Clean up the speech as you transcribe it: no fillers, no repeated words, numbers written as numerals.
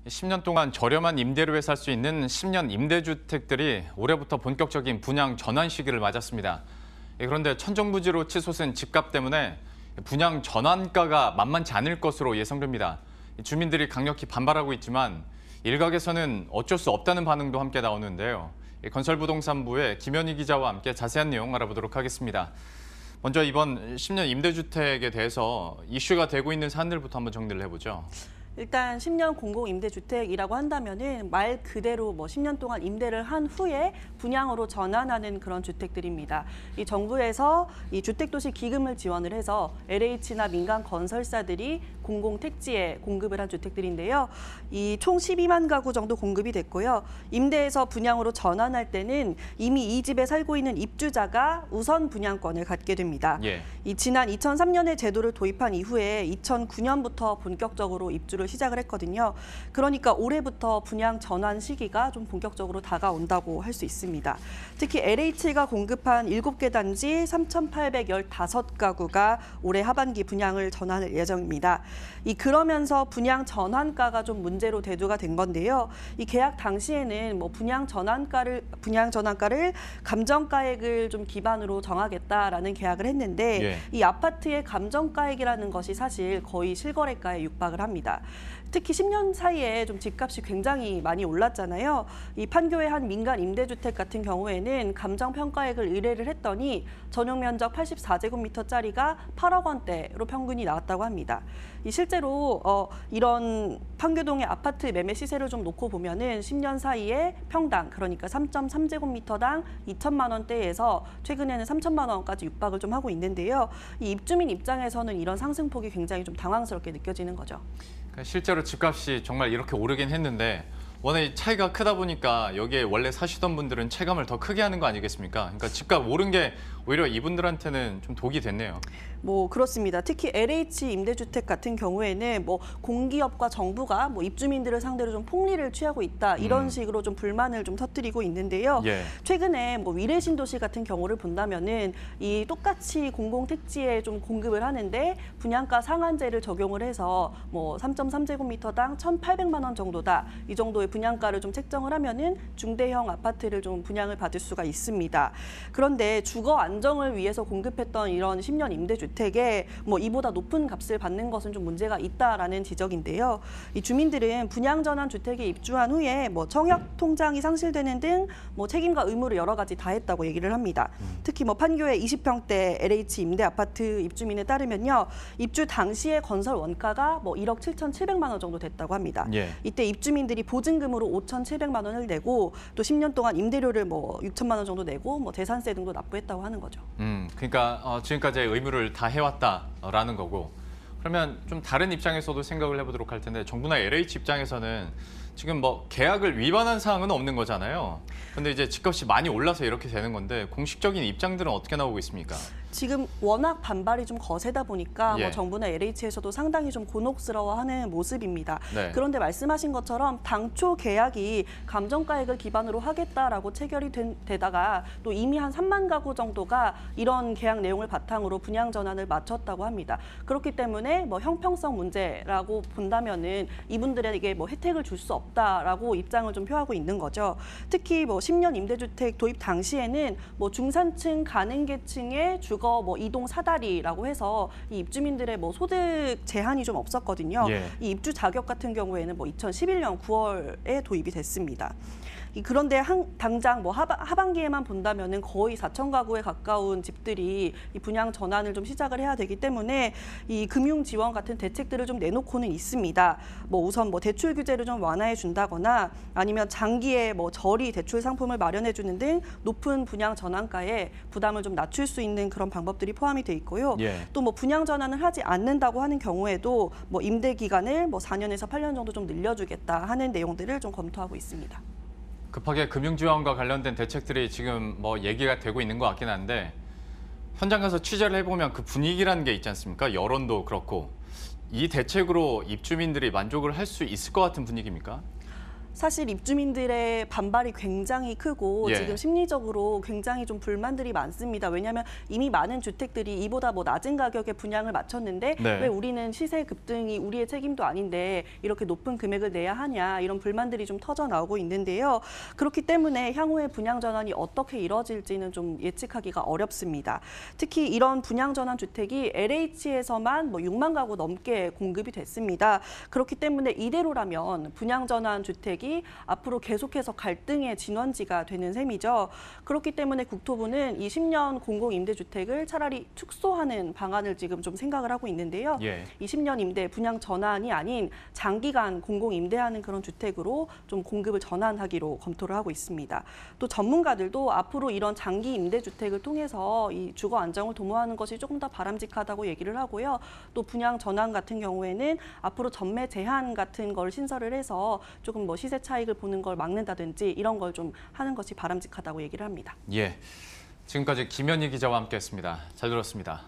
10년 동안 저렴한 임대료에 살 수 있는 10년 임대주택들이 올해부터 본격적인 분양 전환 시기를 맞았습니다. 그런데 천정부지로 치솟은 집값 때문에 분양 전환가가 만만치 않을 것으로 예상됩니다. 주민들이 강력히 반발하고 있지만 일각에서는 어쩔 수 없다는 반응도 함께 나오는데요. 건설부동산부의 김현희 기자와 함께 자세한 내용 알아보도록 하겠습니다. 먼저 이번 10년 임대주택에 대해서 이슈가 되고 있는 사안들부터 한번 정리를 해보죠. 일단 10년 공공임대주택이라고 한다면은 말 그대로 10년 동안 임대를 한 후에 분양으로 전환하는 그런 주택들입니다. 이 정부에서 이 주택도시 기금을 지원을 해서 LH나 민간 건설사들이 공공택지에 공급을 한 주택들인데요. 이 총 12만 가구 정도 공급이 됐고요. 임대에서 분양으로 전환할 때는 이미 이 집에 살고 있는 입주자가 우선 분양권을 갖게 됩니다. 이 지난 2003년에 제도를 도입한 이후에 2009년부터 본격적으로 입주를 시작을 했거든요. 그러니까 올해부터 분양 전환 시기가 좀 본격적으로 다가온다고 할 수 있습니다. 특히 LH가 공급한 7개 단지 3,815가구가 올해 하반기 분양을 전환할 예정입니다. 그러면서 분양 전환가가 좀 문제로 대두가 된 건데요. 이 계약 당시에는 분양 전환가를 감정가액을 좀 기반으로 정하겠다라는 계약을 했는데 이 아파트의 감정가액이라는 것이 사실 거의 실거래가에 육박을 합니다. 특히 10년 사이에 좀 집값이 굉장히 많이 올랐잖아요. 이 판교의 한 민간 임대주택 같은 경우에는 감정평가액을 의뢰를 했더니 전용 면적 84제곱미터짜리가 8억 원대로 평균이 나왔다고 합니다. 실제로 이런 판교동의 아파트 매매 시세를 좀 놓고 보면은 10년 사이에 평당 그러니까 3.3제곱미터당 2천만 원대에서 최근에는 3천만 원까지 육박을 좀 하고 있는데요. 이 입주민 입장에서는 이런 상승폭이 굉장히 좀 당황스럽게 느껴지는 거죠. 실제로 집값이 정말 이렇게 오르긴 했는데 워낙 차이가 크다 보니까 여기에 원래 사시던 분들은 체감을 더 크게 하는 거 아니겠습니까? 그러니까 집값 오른 게 오히려 이분들한테는 좀 독이 됐네요. 그렇습니다. 특히 LH 임대주택 같은 경우에는 공기업과 정부가 입주민들을 상대로 좀 폭리를 취하고 있다 이런 식으로 좀 불만을 좀 터뜨리고 있는데요. 최근에 위례 신도시 같은 경우를 본다면은 이 똑같이 공공택지에 좀 공급을 하는데 분양가 상한제를 적용을 해서 3.3제곱미터당 1,800만 원 정도다 이 정도의 분양가를 좀 책정을 하면은 중대형 아파트를 좀 분양을 받을 수가 있습니다. 그런데 주거 안정을 위해서 공급했던 이런 10년 임대주택에 이보다 높은 값을 받는 것은 좀 문제가 있다라는 지적인데요. 이 주민들은 분양 전환 주택에 입주한 후에 청약 통장이 상실되는 등 책임과 의무를 여러 가지 다했다고 얘기를 합니다. 특히 판교의 20평대 LH 임대 아파트 입주민에 따르면요, 입주 당시에 건설 원가가 1억 7,700만 원 정도 됐다고 합니다. 이때 입주민들이 보증금으로 5,700만 원을 내고 또 10년 동안 임대료를 6천만 원 정도 내고 재산세 등도 납부했다고 하는 거죠. 그러니까 지금까지의 의무를 다 해왔다라는 거고, 그러면 좀 다른 입장에서도 생각을 해보도록 할 텐데 정부나 LH 입장에서는 지금 계약을 위반한 사항은 없는 거잖아요. 근데 이제 집값이 많이 올라서 이렇게 되는 건데 공식적인 입장들은 어떻게 나오고 있습니까? 지금 워낙 반발이 좀 거세다 보니까 정부나 LH에서도 상당히 좀 곤혹스러워하는 모습입니다. 그런데 말씀하신 것처럼 당초 계약이 감정가액을 기반으로 하겠다라고 체결이 되다가 또 이미 한 3만 가구 정도가 이런 계약 내용을 바탕으로 분양 전환을 마쳤다고 합니다. 그렇기 때문에 형평성 문제라고 본다면은 이분들에게 혜택을 줄 수 없다라고 입장을 좀 표하고 있는 거죠. 특히 10년 임대주택 도입 당시에는 중산층 가능계층의 주거 이동 사다리라고 해서 이 입주민들의 소득 제한이 좀 없었거든요. 이 입주 자격 같은 경우에는 2011년 9월에 도입이 됐습니다. 그런데 당장 하반기에만 본다면은 거의 4천 가구에 가까운 집들이 이 분양 전환을 좀 시작을 해야 되기 때문에 이 금융 지원 같은 대책들을 좀 내놓고는 있습니다. 우선 대출 규제를 좀 완화해 준다거나 아니면 장기에 저리 대출 상품을 마련해 주는 등 높은 분양 전환가에 부담을 좀 낮출 수 있는 그런 방법들이 포함이 돼 있고요. 또 분양 전환을 하지 않는다고 하는 경우에도 임대 기간을 4년에서 8년 정도 좀 늘려주겠다 하는 내용들을 좀 검토하고 있습니다. 급하게 금융지원과 관련된 대책들이 지금 얘기가 되고 있는 것 같긴 한데 현장 가서 취재를 해보면 그 분위기라는 게 있지 않습니까? 여론도 그렇고 이 대책으로 입주민들이 만족을 할 수 있을 것 같은 분위기입니까? 사실 입주민들의 반발이 굉장히 크고 예. 지금 심리적으로 굉장히 좀 불만들이 많습니다. 왜냐하면 이미 많은 주택들이 이보다 뭐 낮은 가격에 분양을 마쳤는데 네. 왜 우리는 시세 급등이 우리의 책임도 아닌데 이렇게 높은 금액을 내야 하냐 이런 불만들이 좀 터져 나오고 있는데요. 그렇기 때문에 향후에 분양 전환이 어떻게 이뤄질지는 좀 예측하기가 어렵습니다. 특히 이런 분양 전환 주택이 LH에서만 뭐 6만 가구 넘게 공급이 됐습니다. 그렇기 때문에 이대로라면 분양 전환 주택이 앞으로 계속해서 갈등의 진원지가 되는 셈이죠. 그렇기 때문에 국토부는 이 10년 공공임대주택을 차라리 축소하는 방안을 지금 좀 생각을 하고 있는데요. 예. 이 10년 임대 분양 전환이 아닌 장기간 공공임대하는 그런 주택으로 좀 공급을 전환하기로 검토를 하고 있습니다. 또 전문가들도 앞으로 이런 장기 임대주택을 통해서 이 주거 안정을 도모하는 것이 조금 더 바람직하다고 얘기를 하고요. 또 분양 전환 같은 경우에는 앞으로 전매 제한 같은 걸 신설을 해서 조금 뭐 시세 차익을 보는 걸 막는다든지 이런 걸 좀 하는 것이 바람직하다고 얘기를 합니다. 예. 지금까지 김현희 기자와 함께했습니다. 잘 들었습니다.